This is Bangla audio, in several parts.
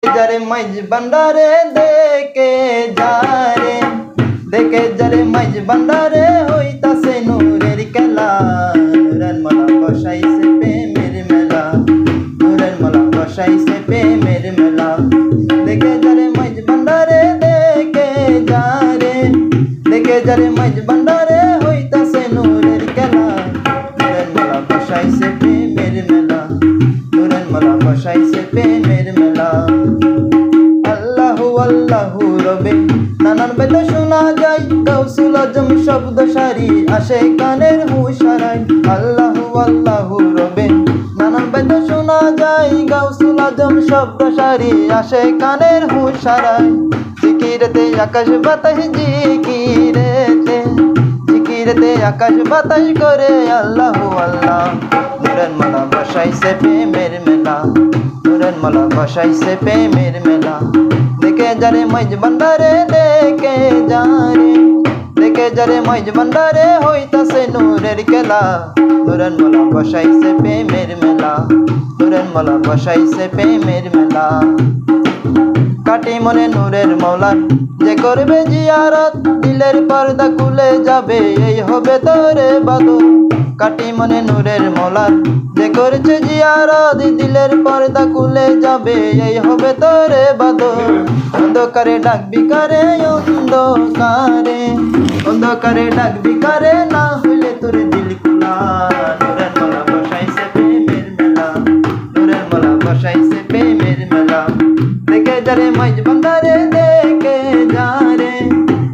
যারে মাইজ বান্ডারে দেখে যারে মাইজ বান্ডারে হইতাছে নূরের খেলা। নূরের মালা বসাইছে প্রেমের মেলা, নূরের মালা বসাইছে প্রেমের মেলা। দেখে যারে মাইজ বান্ডারে দেখে যারে মাইজ বান্ডারে হইতাছে নূরের খেলা। নূরের মালা বসাইছে প্রেমের মেলা, নূরের মালা বসাইছে প্রেমের মেলা। আল্লাহু আল্লাহু রবে নানান বেদ শোনা যায়, গাউসুল আজম শব্দ সারি আসে কানের হুশারাই। আল্লাহু আল্লাহু রবে নানান বেদ শোনা যায়, গাউসুল আজম শব্দ সারি আসে কানের হুশারাই। জিকিরেতে আকাশ বাতাস জিকিরেতে আকাশ বাতাস করে আল্লাহু আল্লাহ। নূরের মালা বসাইছে প্রেমের মেলা, নূরের মালা বসাইছে প্রেমের মেলা। দেখে যারে মাইজ বান্ডারে দেখে যারে মাইজ বান্ডারে হইতাছে নূরের খেলা। নূরের মালা বসাইছে প্রেমের মেলা, নূরের মালা বসাইছে প্রেমের মেলা। কাটি মনে নূরের মৌলার যে করবে জিয়ারত, দিলের পর্দা খুলে যাবে এই হবে তোরে বাদর। কাটি মনে নূরের মৌলার যে করেছে জিয়ারত, দিলের পর্দা খুলে যাবে এই হবে তোরে বাদর। অন্ধকারে ডাকবি কারে অন্ধকারে ডাকবি কারে, না হইলে তোর দিল খোলা। নূরের মালা বসাইছে প্রেমের মেলা, নূরের মালা বসাইছে প্রেমের মেলা। দেখে যারে মাইজ বান্ডারে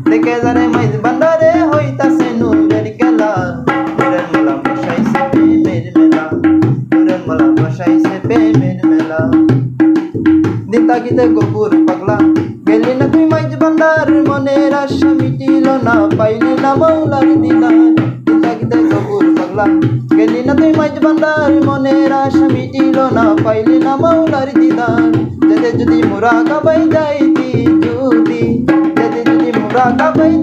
দেখে যারে মাইজ বান্ডারে হইতাছে নূরের খেলা। নূরের মালা বসাইছে প্রেমের মেলা, নূরের মালা বসাইছে প্রেমের মেলা। দিন তাগিদে গফুর পাগলা গেলি না তুই মাইজ বান্ডার, মনের আশা মিটিল না পাইলি না মৌলার দিদার। দিন তাগিদে গফুর পাগলা গেলি না তুই মাইজ বান্ডার, মনের আশা মিটিল না পাইলি না মৌলার দিদার। যেতে যদি মোরা কাবাই যাইতি যদি মোরা কাবাই